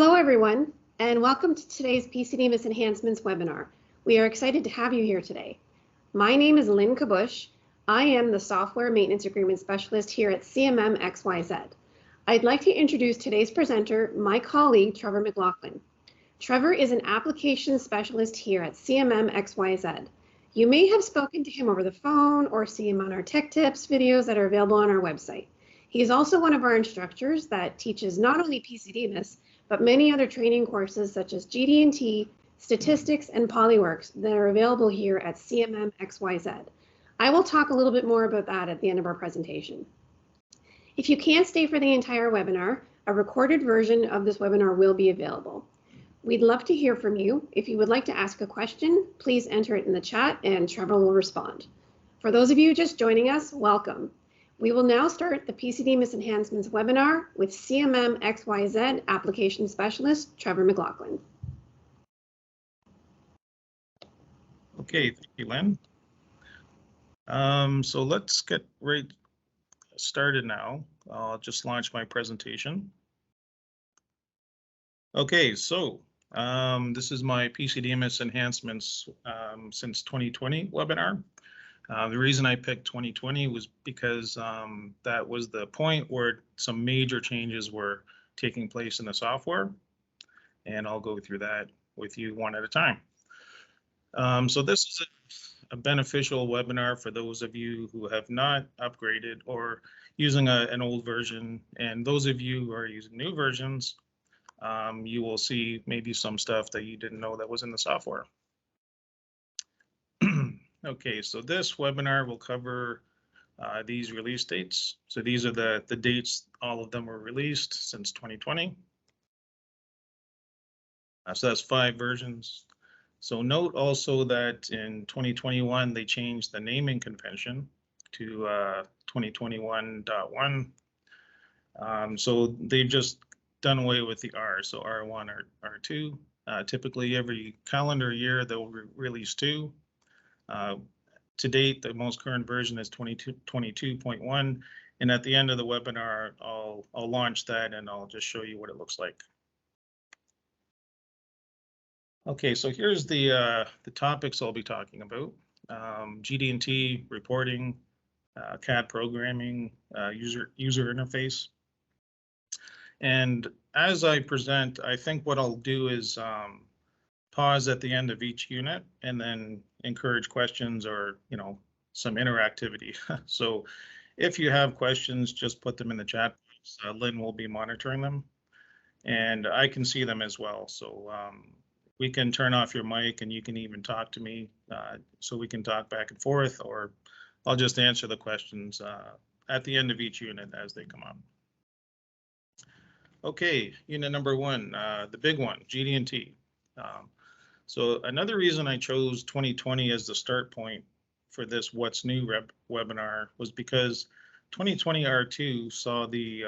Hello, everyone, and welcome to today's PC-DMIS Enhancements webinar. We are excited to have you here today. My name is Lynn. I am the Software Maintenance Agreement Specialist here at CMMXYZ. I'd like to introduce today's presenter, my colleague, Trevor McLaughlin. Trevor is an application specialist here at CMMXYZ. You may have spoken to him over the phone or see him on our tech tips videos that are available on our website. He is also one of our instructors that teaches not only PC-DMIS, but many other training courses such as GD&T, statistics, and Polyworks that are available here at CMMXYZ. I will talk a little bit more about that at the end of our presentation. If you can't stay for the entire webinar, a recorded version of this webinar will be available. We'd love to hear from you. If you would like to ask a question, please enter it in the chat and Trevor will respond. For those of you just joining us, welcome. We will now start the PC-DMIS Enhancements webinar with CMMXYZ Application Specialist, Trevor McLaughlin. Okay, thank you, Lynn. So let's get right started now. I'll just launch my presentation. Okay, so this is my PC-DMIS Enhancements since 2020 webinar. The reason I picked 2020 was because that was the point where some major changes were taking place in the software, and I'll go through that with you one at a time. So this is a beneficial webinar for those of you who have not upgraded or using an old version, and those of you who are using new versions, you will see maybe some stuff that you didn't know that was in the software. Okay, so this webinar will cover these release dates. So these are the dates, all of them were released since 2020. So that's 5 versions. So note also that in 2021, they changed the naming convention to 2021.1. So they've just done away with the R, so R1 or R2. Typically every calendar year, they'll release 2. To date, the most current version is 22.1, and at the end of the webinar, I'll launch that and I'll just show you what it looks like. Okay, so here's the topics I'll be talking about: GD&T reporting, CAD programming, user interface. And as I present, I think what I'll do is pause at the end of each unit and then encourage questions or, some interactivity. So if you have questions, just put them in the chat. Lynn will be monitoring them and I can see them as well. So we can turn off your mic and you can even talk to me so we can talk back and forth, or I'll just answer the questions at the end of each unit as they come up. Okay, unit number 1, the big one, GD&T. So another reason I chose 2020 as the start point for this What's New webinar was because 2020 R2 saw the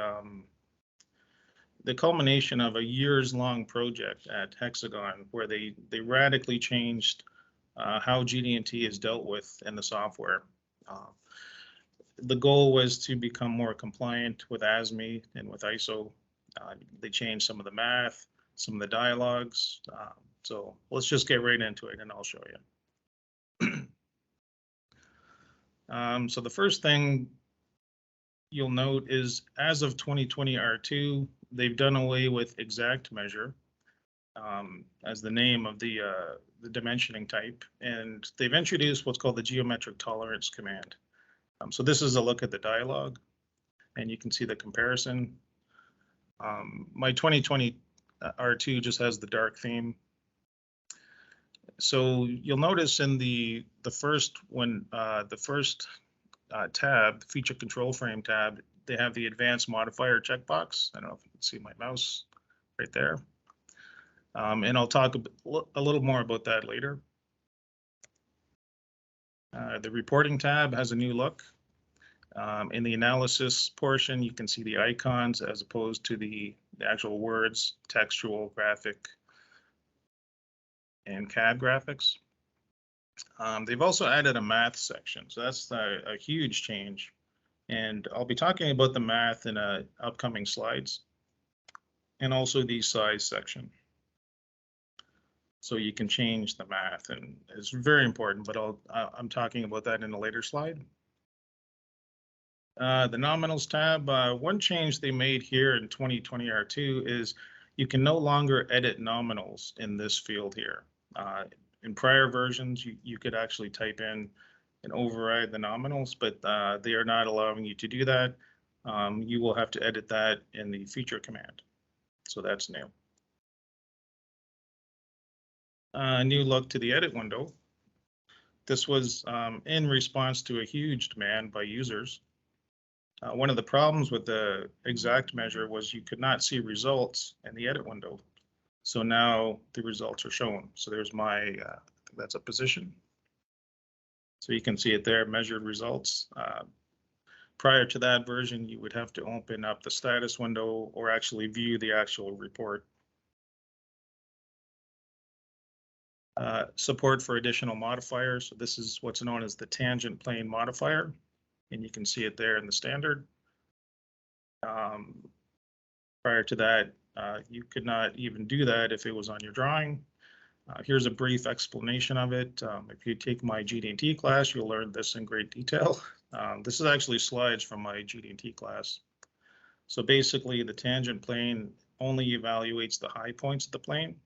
culmination of a years-long project at Hexagon where they radically changed how GD&T is dealt with in the software. The goal was to become more compliant with ASME and with ISO. They changed some of the math, some of the dialogues. So let's just get right into it and I'll show you. So the first thing you'll note is as of 2020 R2, they've done away with exact measure as the name of the dimensioning type, and they've introduced what's called the geometric tolerance command. So this is a look at the dialogue and you can see the comparison. My 2020 R2 just has the dark theme. So you'll notice in the first tab, the feature control frame tab, they have the advanced modifier checkbox. I don't know if you can see my mouse right there. And I'll talk a little more about that later. The reporting tab has a new look. In the analysis portion, you can see the icons as opposed to the actual words, textual, graphic, and CAD graphics. They've also added a math section, so that's a huge change. And I'll be talking about the math in upcoming slides. and also the size section. So you can change the math, and it's very important, but I'm talking about that in a later slide. The nominals tab, one change they made here in 2020 R2 is you can no longer edit nominals in this field here. In prior versions, you could actually type in and override the nominals, but they are not allowing you to do that. You will have to edit that in the feature command. So that's new. New look to the edit window. This was in response to a huge demand by users. One of the problems with the exact measure was you could not see results in the edit window. So now the results are shown. So there's my, that's a position. So you can see it there, measured results. Prior to that version, you would have to open up the status window or actually view the actual report. Support for additional modifiers. So this is what's known as the tangent plane modifier, and you can see it there in the standard. Prior to that, you could not even do that if it was on your drawing. Here's a brief explanation of it. If you take my GD&T class, you'll learn this in great detail. This is actually slides from my GD&T class. So basically, the tangent plane only evaluates the high points of the plane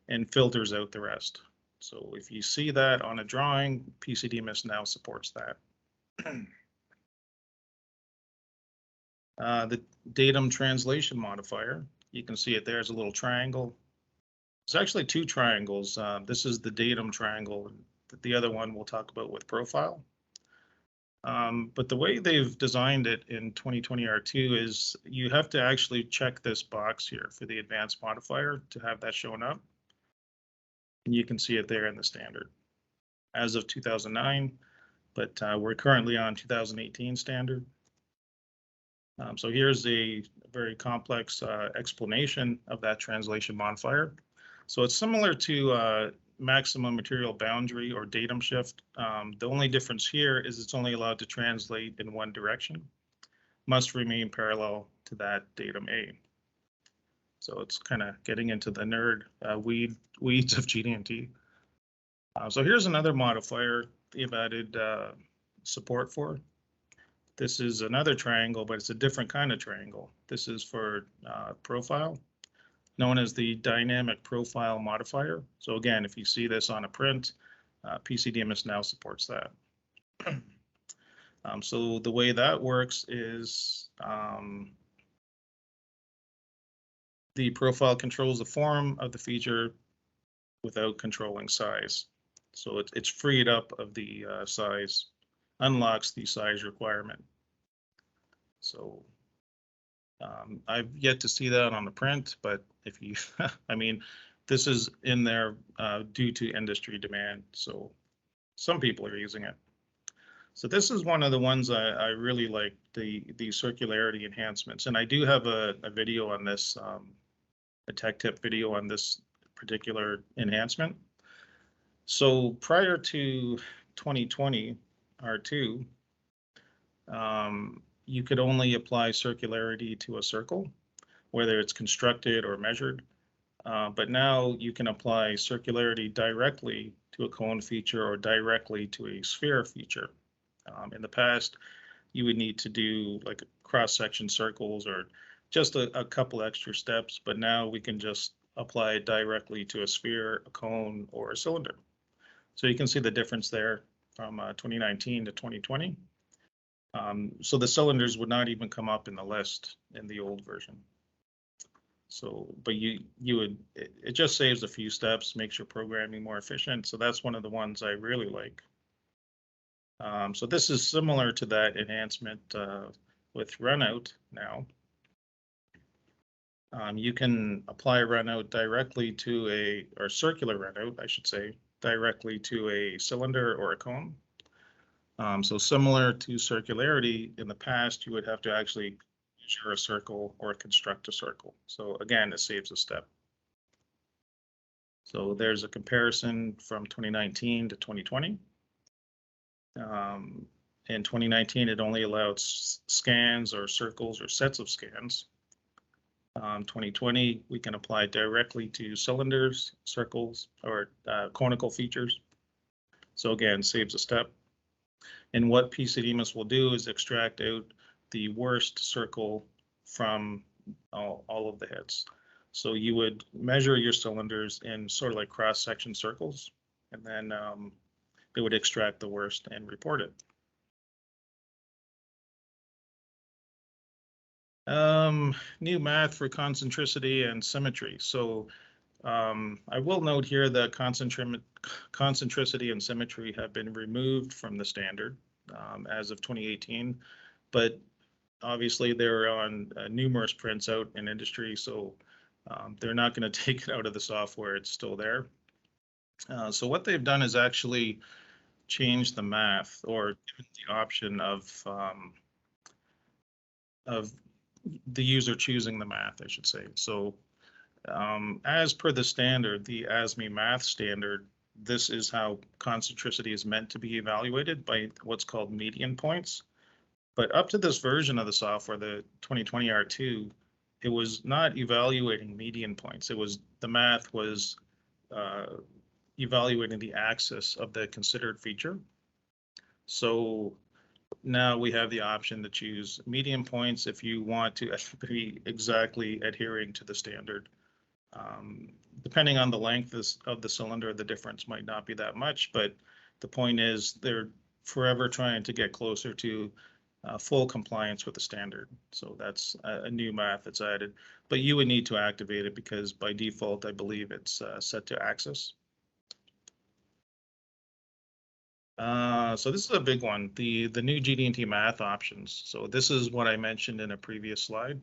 and filters out the rest. So if you see that on a drawing, PC-DMIS now supports that. The datum translation modifier, you can see it there as a little triangle. It's actually two triangles. This is the datum triangle. The other one we'll talk about with profile. But the way they've designed it in 2020 R2 is you have to actually check this box here for the advanced modifier to have that shown up. And you can see it there in the standard as of 2009, but we're currently on 2018 standard. So here's a very complex explanation of that translation modifier. So it's similar to maximum material boundary or datum shift. The only difference here is it's only allowed to translate in one direction, must remain parallel to that datum A. So it's kind of getting into the nerd weeds of GD&T. So here's another modifier they've added support for. This is another triangle, but it's a different kind of triangle. This is for profile, known as the dynamic profile modifier. So again, if you see this on a print, PC-DMIS now supports that. So the way that works is the profile controls the form of the feature without controlling size. So it's freed up of the size, unlocks the size requirement. So I've yet to see that on the print, but if you, I mean, this is in there due to industry demand. So some people are using it. So this is one of the ones I really like, the circularity enhancements. And I do have a video on this, a tech tip video on this particular enhancement. So prior to 2020 R2, you could only apply circularity to a circle, whether it's constructed or measured. But now you can apply circularity directly to a cone feature or directly to a sphere feature. In the past, you would need to do like cross-section circles or just a couple extra steps, but now we can just apply it directly to a sphere, a cone, or a cylinder. So you can see the difference there from 2019 to 2020. So the cylinders would not even come up in the list in the old version. So, but it just saves a few steps, makes your programming more efficient. So that's one of the ones I really like. So this is similar to that enhancement with runout now. You can apply runout directly to or circular runout, I should say, directly to a cylinder or a cone. So similar to circularity, in the past, you would have to actually measure a circle or construct a circle. So again, it saves a step. So there's a comparison from 2019 to 2020. In 2019, it only allowed scans or circles or sets of scans. 2020, we can apply directly to cylinders, circles, or conical features. So again, saves a step. And what PC-DMIS will do is extract out the worst circle from all of the hits. So you would measure your cylinders in sort of like cross-section circles, and then it would extract the worst and report it. New math for concentricity and symmetry. So I will note here that concentricity and symmetry have been removed from the standard as of 2018, but obviously they're on numerous prints out in industry, so they're not going to take it out of the software. It's still there. So what they've done is actually change the math, or given the option of the user choosing the math, I should say. So as per the standard, the ASME math standard, this is how concentricity is meant to be evaluated by what's called median points. But up to this version of the software, the 2020 R2, it was not evaluating median points. It was, the math was evaluating the axis of the considered feature. So now we have the option to choose median points if you want to be exactly adhering to the standard. Depending on the length of the cylinder, the difference might not be that much, but the point is they're forever trying to get closer to full compliance with the standard. So that's a new math that's added, but you would need to activate it because by default, I believe it's set to axis. So this is a big one, the new GD&T math options. So this is what I mentioned in a previous slide.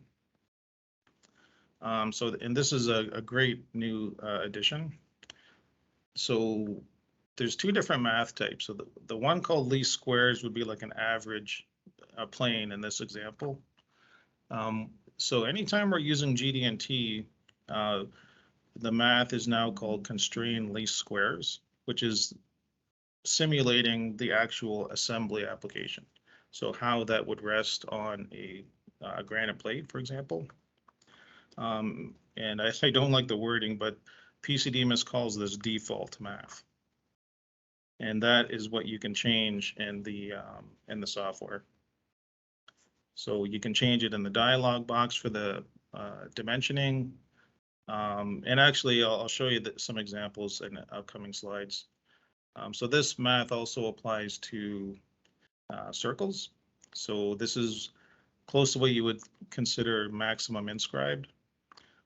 And this is a great new addition. So there's two different math types. So the one called least squares would be like an average plane in this example. So anytime we're using GD&T, the math is now called constrained least squares, which is simulating the actual assembly application. So how that would rest on a granite plate, for example. And I don't like the wording, but PC-DMIS calls this default math. And that is what you can change in the software. So you can change it in the dialog box for the dimensioning. And actually, I'll show you some examples in upcoming slides. So this math also applies to circles. So this is close to what you would consider maximum inscribed.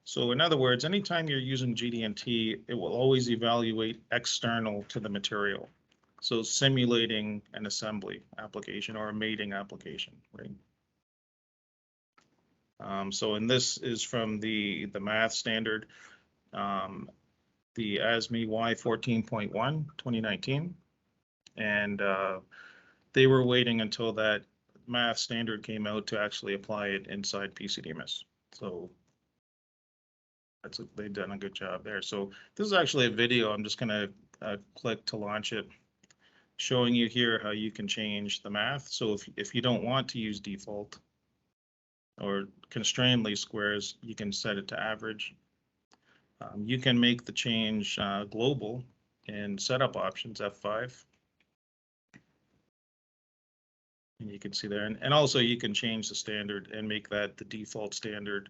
So in other words, anytime you're using GD&T, it will always evaluate external to the material. So simulating an assembly application or a mating application, right? So and this is from the math standard, the ASME Y14.1 2019, and they were waiting until that math standard came out to actually apply it inside PC-DMIS. So they've done a good job there. So this is actually a video. I'm just going to click to launch it, showing you here how you can change the math. So if you don't want to use default or constrained least squares, you can set it to average. You can make the change global in setup options, F5. And you can see there, and also you can change the standard and make that the default standard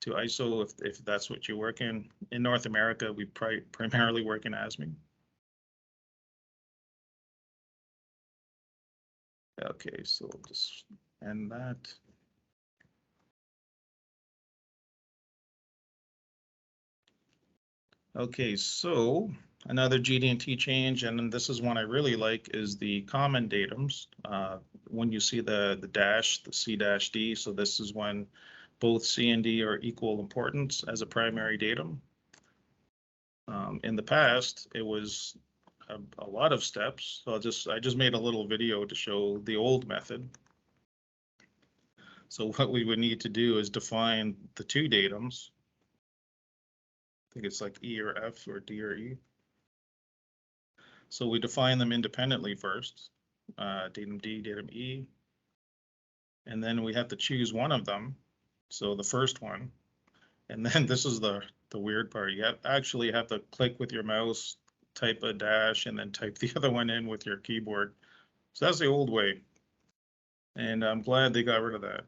to ISO if that's what you work in. In North America, we primarily work in ASME. Okay, so we'll just end that. Okay, so another GD&T change, and this is one I really like, is the common datums. When you see the dash, the C-D, so this is when both C and D are equal importance as a primary datum. In the past, it was a lot of steps. So I just made a little video to show the old method. So what we would need to do is define the two datums. I think it's like E or F or D or E. So we define them independently first, datum D, datum E, and then we have to choose one of them. So the first one, And then this is the weird part. You actually have to click with your mouse, type a dash, and then type the other one in with your keyboard. So that's the old way. And I'm glad they got rid of that.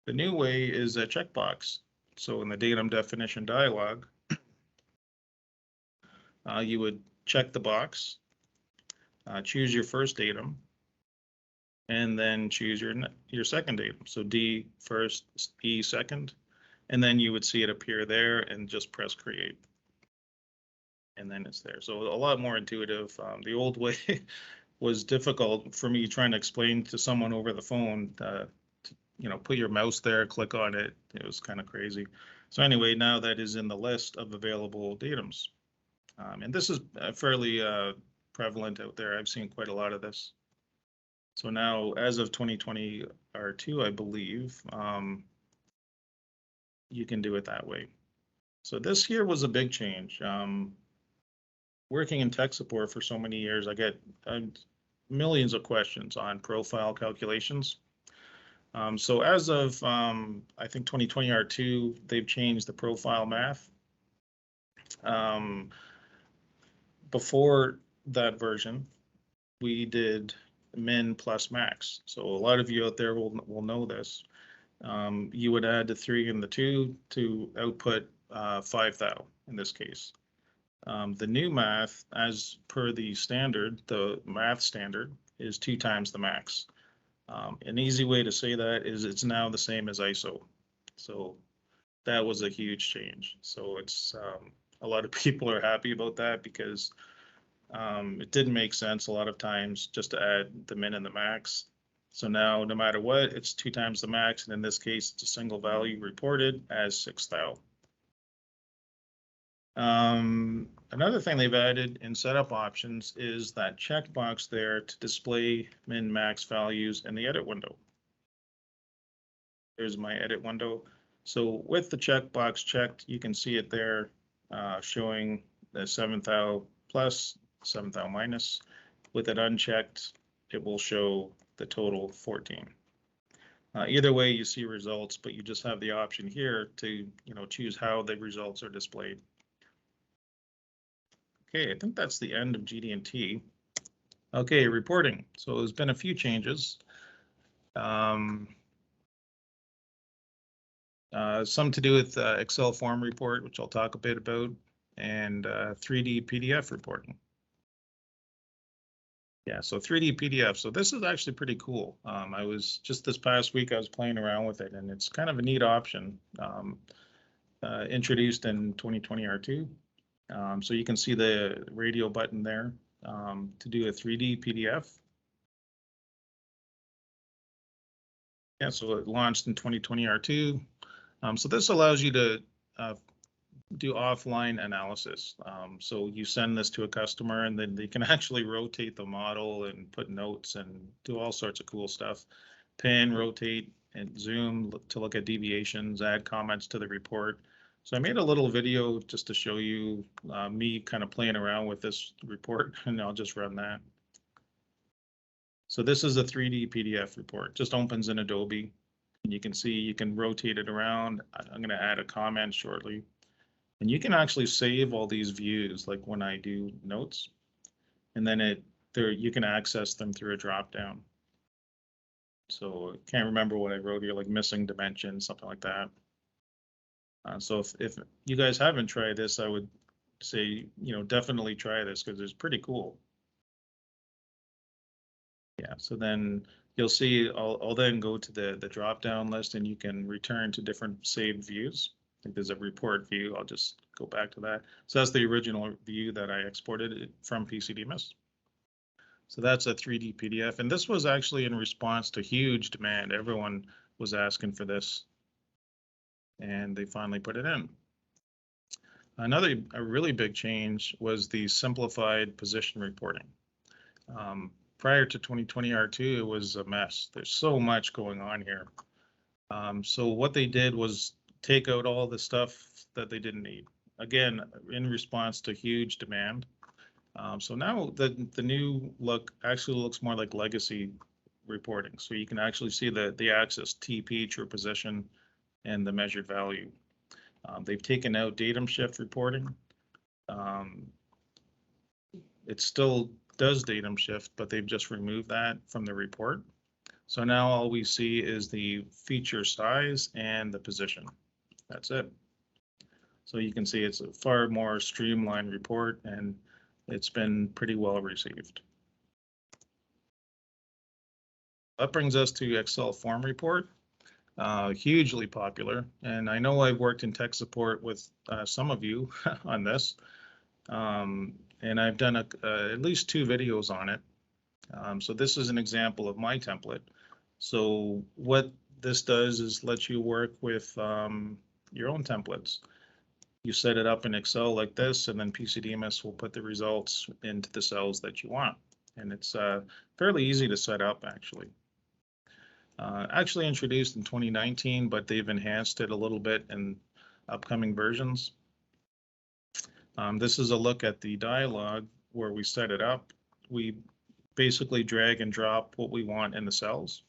The new way is a checkbox. So in the datum definition dialog, you would check the box, choose your first datum, and then choose your second datum. So D first, E second, and then you would see it appear there and just press create. And then it's there. So a lot more intuitive. The old way was difficult for me trying to explain to someone over the phone, put your mouse there, click on it. It was kind of crazy. So anyway, now that is in the list of available datums. And this is fairly prevalent out there. I've seen quite a lot of this. So now, as of 2020 R2, I believe, you can do it that way. So this here was a big change. Working in tech support for so many years, I get millions of questions on profile calculations. So as of, I think 2020 R2, they've changed the profile math. Before that version, we did min plus max. So a lot of you out there will know this. You would add the 3 and the 2 to output 5 thou in this case. The new math, as per the standard, the math standard, is 2 times the max. An easy way to say that is it's now the same as ISO. So that was a huge change. So it's a lot of people are happy about that because it didn't make sense a lot of times just to add the min and the max. So now, no matter what, it's 2 times the max, and in this case, it's a single value reported as 6 thou. Another thing they've added in setup options is that checkbox there to display min max values in the edit window. There's my edit window. So with the checkbox checked, you can see it there showing the 7 thou plus, 7 thou minus. With it unchecked, it will show the total 14. Either way, you see results, but you just have the option here to choose how the results are displayed. Okay, I think that's the end of GD&T. Okay, reporting. So there's been a few changes. Some to do with Excel form report, which I'll talk a bit about, and 3D PDF reporting. Yeah, so 3D PDF. So this is actually pretty cool. I was just this past week, I was playing around with it, and it's kind of a neat option introduced in 2020 R2. So you can see the radio button there to do a 3D PDF. Yeah, so it launched in 2020 R2. So this allows you to do offline analysis. So you send this to a customer and then they can actually rotate the model and put notes and do all sorts of cool stuff. Pan, rotate, and zoom to look at deviations, add comments to the report. So I made a little video just to show you me kind of playing around with this report, and I'll just run that. So this is a 3D PDF report, just opens in Adobe. And you can see you can rotate it around. I'm going to add a comment shortly. And you can actually save all these views, like when I do notes, and then you can access them through a drop down. So I can't remember what I wrote here, like missing dimension, something like that. So if you guys haven't tried this, I would say, definitely try this because it's pretty cool. Yeah, so then you'll see, I'll then go to the drop down list and you can return to different saved views. I think there's a report view. I'll just go back to that. So that's the original view that I exported from PC-DMIS. So that's a 3D PDF. And this was actually in response to huge demand. Everyone was asking for this. And they finally put it in. A really big change was the simplified position reporting. Prior to 2020 R2, it was a mess. There's so much going on here. So what they did was take out all the stuff that they didn't need. Again, in response to huge demand. So now the new look actually looks more like legacy reporting. So you can actually see the axis TP, true position, and the measured value. They've taken out datum shift reporting. It still does datum shift, but they've just removed that from the report. So now all we see is the feature size and the position. That's it. So you can see it's a far more streamlined report, and it's been pretty well received. That brings us to Excel form report. Hugely popular, and I know I've worked in tech support with some of you on this, and I've done at least 2 videos on it. So this is an example of my template. So what this does is let you work with your own templates. You set it up in Excel like this, and then PC-DMIS will put the results into the cells that you want. And it's fairly easy to set up, actually. Actually introduced in 2019, but they've enhanced it a little bit in upcoming versions. This is a look at the dialog where we set it up. We basically drag and drop what we want in the cells,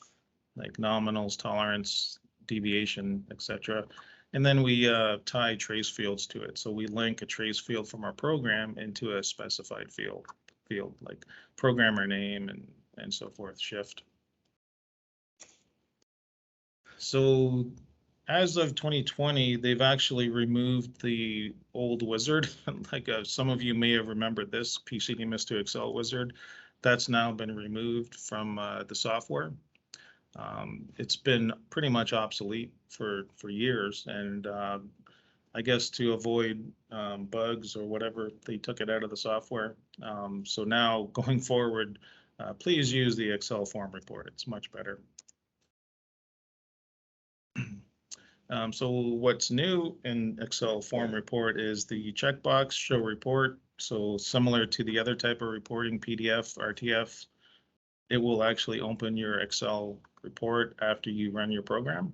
like nominals, tolerance, deviation, etc. And then we tie trace fields to it. So we link a trace field from our program into a specified field like programmer name and so forth, shift. So as of 2020, they've actually removed the old wizard. Like some of you may have remembered this PC-DMIS to Excel wizard. That's now been removed from the software. It's been pretty much obsolete for years, and I guess to avoid bugs or whatever, they took it out of the software. So now going forward, please use the Excel form report. It's much better. So what's new in Excel form report is the checkbox show report. So similar to the other type of reporting, PDF, RTF, it will actually open your Excel report after you run your program.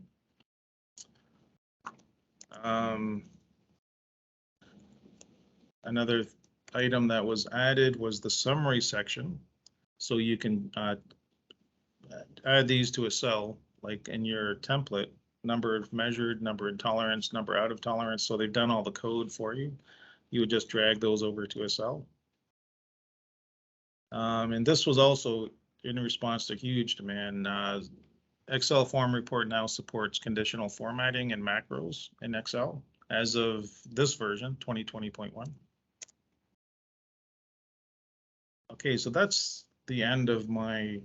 Another item that was added was the summary section. So you can add these to a cell, like in your template. Number of measured, number in tolerance, number out of tolerance. So they've done all the code for you. You would just drag those over to a cell. And this was also in response to huge demand. Excel form report now supports conditional formatting and macros in Excel as of this version, 2020.1. Okay, so that's the end of my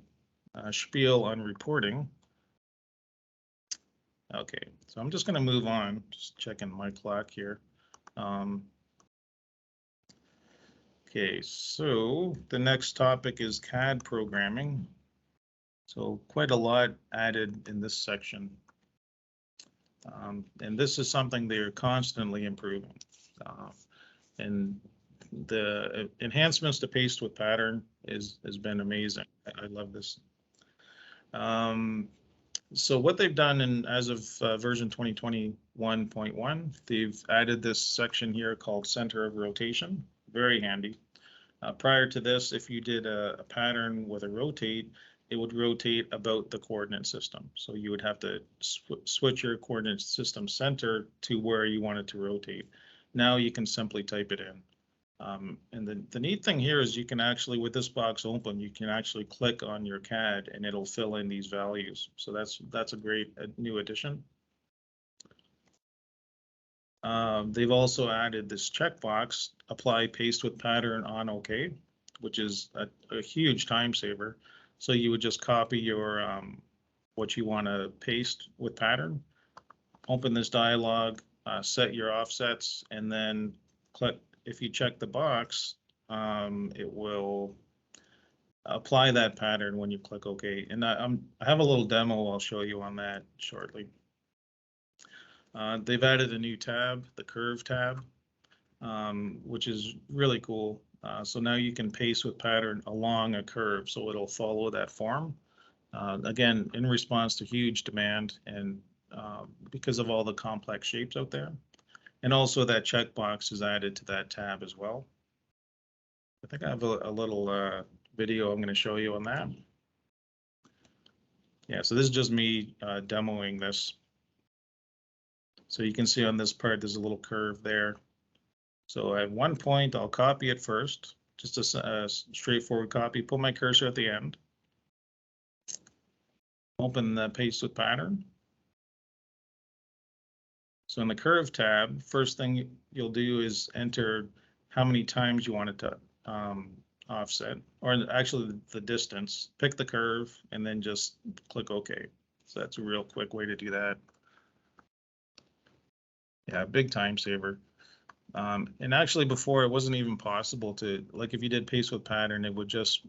spiel on reporting. Okay, so I'm just going to move on, just checking my clock here. Okay, so the next topic is CAD programming. So quite a lot added in this section. And this is something they're constantly improving. And the enhancements to paste with pattern has been amazing. I love this. So what they've done as of version 2021.1, they've added this section here called center of rotation. Very handy. Prior to this, if you did a pattern with a rotate, it would rotate about the coordinate system. So you would have to switch your coordinate system center to where you want it to rotate. Now you can simply type it in. And the neat thing here is you can actually, with this box open, you can actually click on your CAD and it'll fill in these values. So that's a great new addition. They've also added this checkbox, apply paste with pattern on OK, which is a huge time saver. So you would just copy your what you want to paste with pattern, open this dialog, set your offsets, and then click. If you check the box, it will apply that pattern when you click OK. And I have a little demo I'll show you on that shortly. They've added a new tab, the curve tab, which is really cool. So now you can paste with pattern along a curve, so it'll follow that form. Again, in response to huge demand and because of all the complex shapes out there. And also that checkbox is added to that tab as well. I think I have a little video I'm going to show you on that. Yeah, so this is just me demoing this. So you can see on this part, there's a little curve there. So at one point, I'll copy it first, just a straightforward copy, put my cursor at the end, open the paste with pattern. So in the curve tab, first thing you'll do is enter how many times you want it to offset, or actually the distance. Pick the curve and then just click OK. So that's a real quick way to do that. Yeah, big time saver. And actually before it wasn't even possible to, like if you did paste with pattern, it would just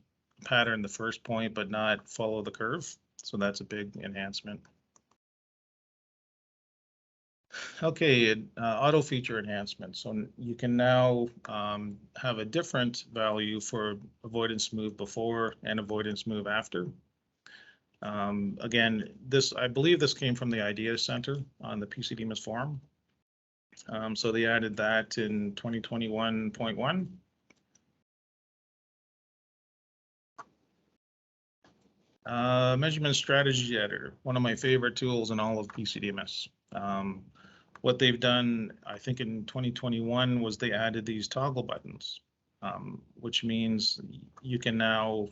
pattern the first point but not follow the curve. So that's a big enhancement. Okay, auto feature enhancement. So you can now have a different value for avoidance move before and avoidance move after. Again, I believe this came from the Idea Center on the PC-DMIS forum. So they added that in 2021.1. Measurement strategy editor, one of my favorite tools in all of PC-DMIS. What they've done, I think in 2021, was they added these toggle buttons, which means you can now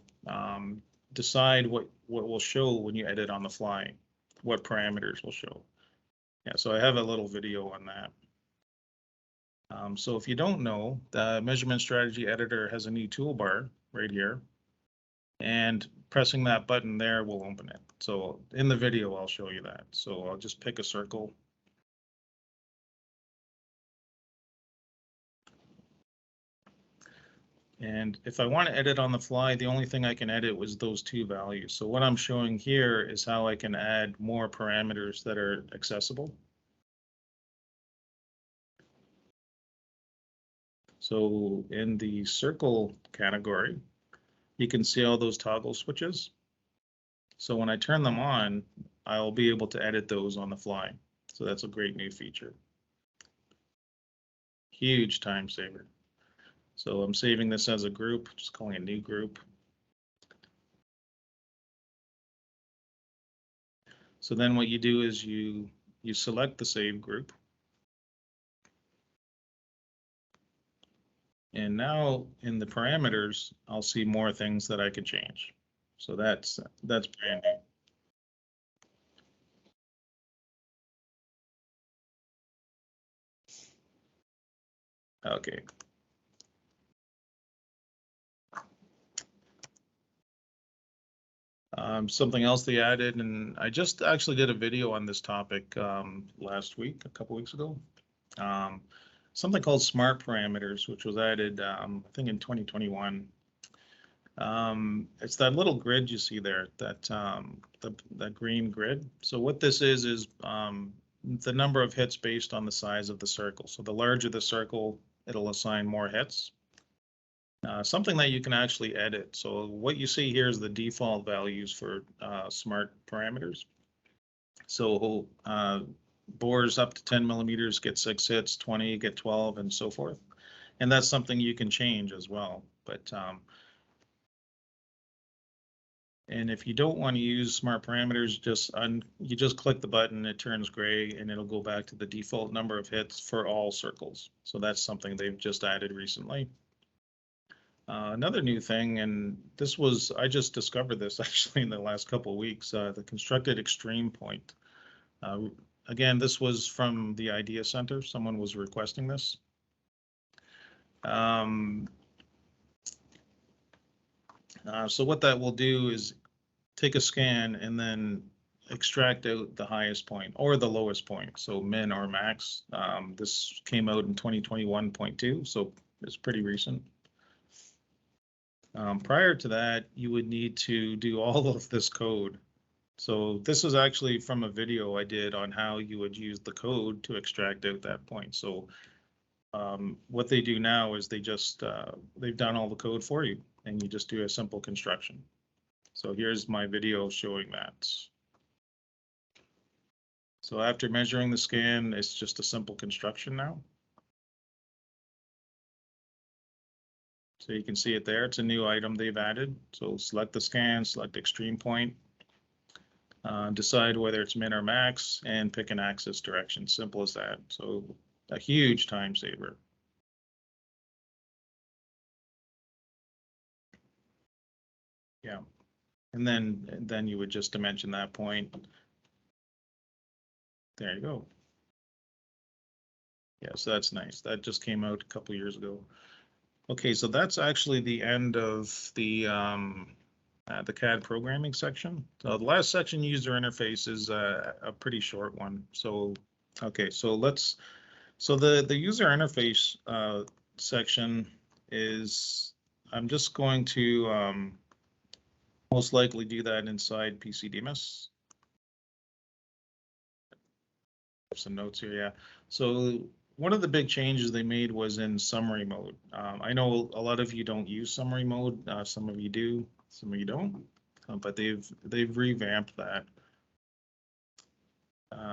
decide what will show when you edit on the fly, what parameters will show. Yeah, so I have a little video on that. So if you don't know, the measurement strategy editor has a new toolbar right here, and pressing that button there will open it. So in the video, I'll show you that. So I'll just pick a circle. And if I want to edit on the fly, the only thing I can edit was those two values. So what I'm showing here is how I can add more parameters that are accessible. So in the circle category, you can see all those toggle switches. So when I turn them on, I'll be able to edit those on the fly. So that's a great new feature. Huge time saver. So I'm saving this as a group, just calling it new group. So then what you do is you select the save group. And now in the parameters, I'll see more things that I could change. So that's brand new. Okay. Something else they added, and I just actually did a video on this topic last week, a couple weeks ago. Something called smart parameters, which was added, I think in 2021. It's that little grid you see there, that that green grid. So what this is the number of hits based on the size of the circle. So the larger the circle, it'll assign more hits. Something that you can actually edit. So what you see here is the default values for smart parameters. So bores up to 10 millimeters get 6 hits, 20 get 12, and so forth. And that's something you can change as well. But and if you don't want to use smart parameters, you just click the button, it turns gray, and it'll go back to the default number of hits for all circles. So that's something they've just added recently. Another new thing, and I just discovered this actually in the last couple of weeks, the constructed extreme point. Again, this was from the Idea Center. Someone was requesting this. So what that will do is take a scan and then extract out the highest point or the lowest point, so min or max. This came out in 2021.2, so it's pretty recent. Prior to that, you would need to do all of this code. So this is actually from a video I did on how you would use the code to extract out that point. So what they do now is they've done all the code for you, and you just do a simple construction. So here's my video showing that. So after measuring the scan, it's just a simple construction now. So you can see it there. It's a new item they've added. So select the scan, select extreme point. decide whether it's min or max, and pick an axis direction. Simple as that. So a huge time saver. Yeah, and then you would just dimension that point. There you go. Yeah, so that's nice. That just came out a couple years ago. Okay, so that's actually the end of the CAD programming section. So the last section, user interface, is a pretty short one. So okay, so the user interface section is, I'm just going to most likely do that inside PC-DMIS. Some notes here, yeah. So one of the big changes they made was in summary mode. I know a lot of you don't use summary mode. Some of you do, some of you don't, but they've revamped that.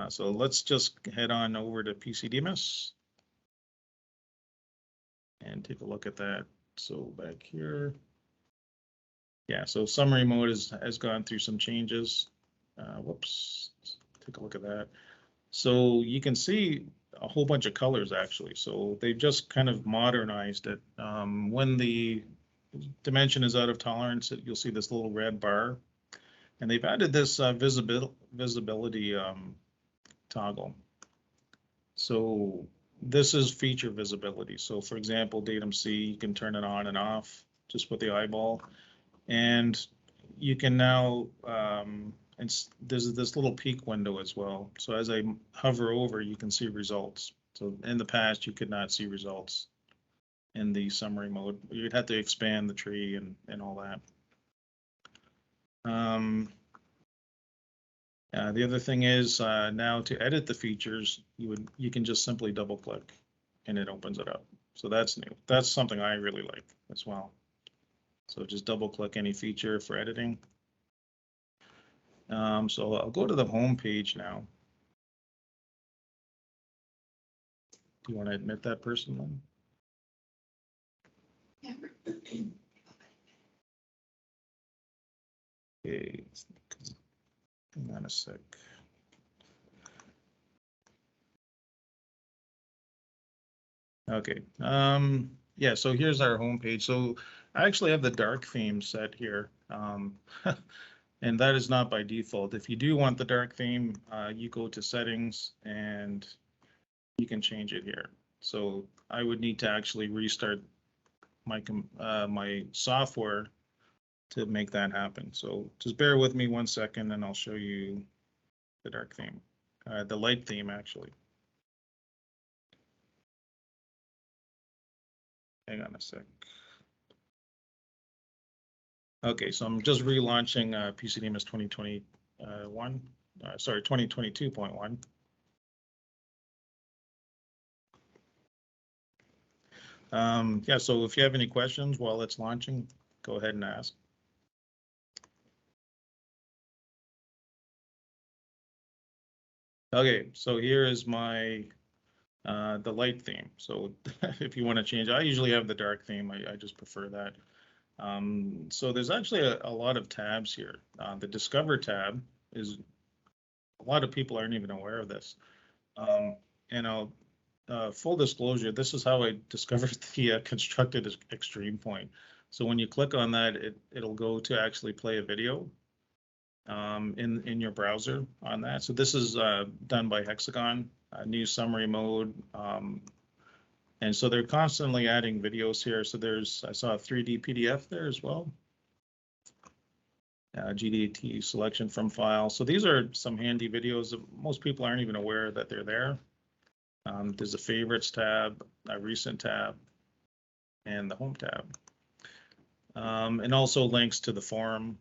So let's just head on over to PC-DMIS and take a look at that. So back here, yeah. So summary mode has gone through some changes. Whoops, let's take a look at that. So you can see a whole bunch of colors actually. So they've just kind of modernized it. When the dimension is out of tolerance, you'll see this little red bar, and they've added this visibility toggle. So this is feature visibility. So for example, datum C, you can turn it on and off just with the eyeball, and you can now there's this little peek window as well. So as I hover over, you can see results. So in the past, you could not see results in the summary mode. You'd have to expand the tree and all that. The other thing is now to edit the features, you can just simply double click and it opens it up. So that's new. That's something I really like as well. So just double click any feature for editing. So I'll go to the home page now. Do you want to admit that person, Lynn? Yeah. Okay, hang on a sec. Okay, yeah, so here's our home page. So I actually have the dark theme set here. And that is not by default. If you do want the dark theme, you go to settings and you can change it here. So I would need to actually restart my my software to make that happen. So just bear with me 1 second and I'll show you the dark theme, the light theme actually. Hang on a sec. Okay, so I'm just relaunching PC-DMIS 2021, sorry, 2022.1. Yeah, so if you have any questions while it's launching, go ahead and ask. Okay, so here is my the light theme. So if you want to change, I usually have the dark theme. I just prefer that. So there's actually a lot of tabs here. The Discover tab is, a lot of people aren't even aware of this. And I'll full disclosure, this is how I discovered the constructed extreme point. So when you click on that, it'll go to actually play a video in your browser on that. So this is done by Hexagon, new summary mode. And so they're constantly adding videos here. So I saw a 3D PDF there as well. GD&T selection from file. So these are some handy videos that most people aren't even aware that they're there. There's a favorites tab, a recent tab, and the home tab. And also links to the forum,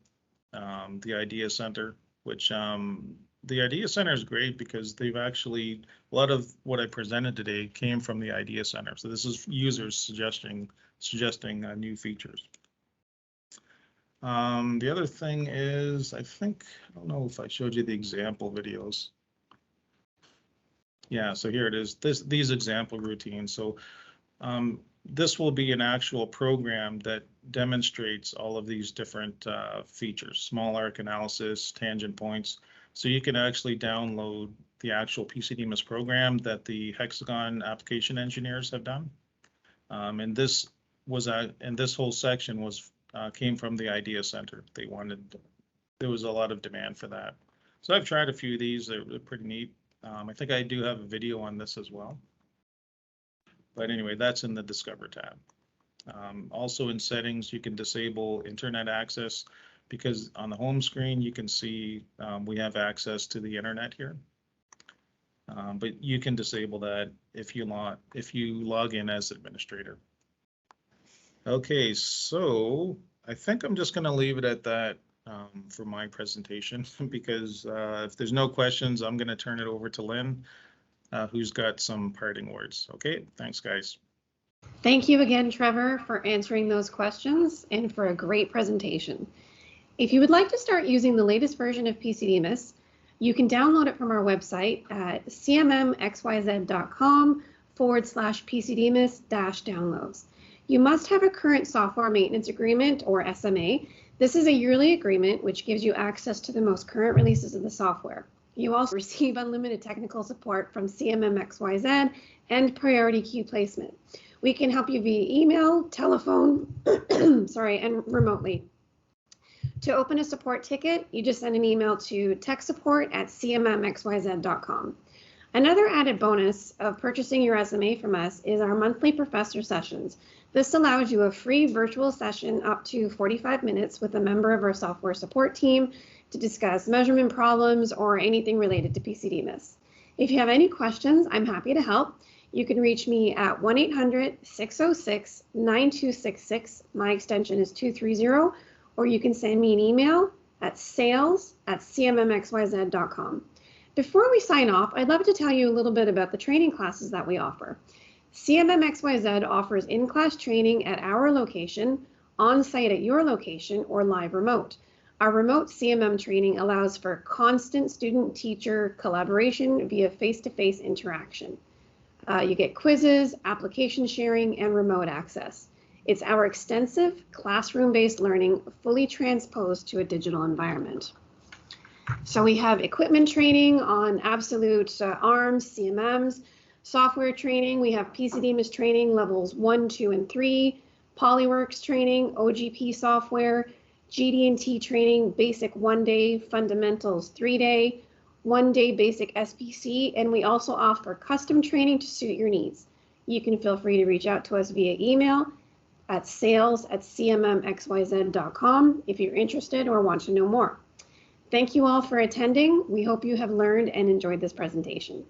the Idea Center, which the Idea Center is great because they've actually, a lot of what I presented today came from the Idea Center. So this is users suggesting new features. The other thing is, I don't know if I showed you the example videos. Yeah, so here it is, these example routines. So this will be an actual program that demonstrates all of these different features, small arc analysis, tangent points. So you can actually download the actual PC-DMIS program that the Hexagon application engineers have done. And this whole section was came from the Idea Center. There was a lot of demand for that. So I've tried a few of these. They're pretty neat. I think I do have a video on this as well. But anyway, that's in the Discover tab. Also in settings, you can disable internet access, because on the home screen, you can see we have access to the internet here. But you can disable that if you log in as administrator. Okay, so I think I'm just going to leave it at that for my presentation, because if there's no questions, I'm going to turn it over to Lynn, who's got some parting words. Okay, thanks, guys. Thank you again, Trevor, for answering those questions and for a great presentation. If you would like to start using the latest version of PC-DMIS, you can download it from our website at cmmxyz.com/PCDMIS-downloads. You must have a current software maintenance agreement, or SMA. This is a yearly agreement which gives you access to the most current releases of the software. You also receive unlimited technical support from CMMXYZ and priority queue placement. We can help you via email, telephone, and remotely. To open a support ticket, you just send an email to techsupport@cmmxyz.com. Another added bonus of purchasing your SMA from us is our monthly professor sessions. This allows you a free virtual session up to 45 minutes with a member of our software support team to discuss measurement problems or anything related to PC-DMIS. If you have any questions, I'm happy to help. You can reach me at 1-800-606-9266. My extension is 230, or you can send me an email at sales@cmmxyz.com. Before we sign off, I'd love to tell you a little bit about the training classes that we offer. CMMXYZ offers in-class training at our location, on-site at your location, or live remote. Our remote CMM training allows for constant student-teacher collaboration via face-to-face interaction. You get quizzes, application sharing, and remote access. It's our extensive classroom-based learning fully transposed to a digital environment. So we have equipment training on absolute ARMs, CMMs, software training. We have PC-DMIS training levels 1, 2, and 3, Polyworks training, OGP software, GD&T training, basic 1-day, fundamentals 3-day, 1-day basic SPC, and we also offer custom training to suit your needs. You can feel free to reach out to us via email at sales@cmmxyz.com if you're interested or want to know more. Thank you all for attending. We hope you have learned and enjoyed this presentation.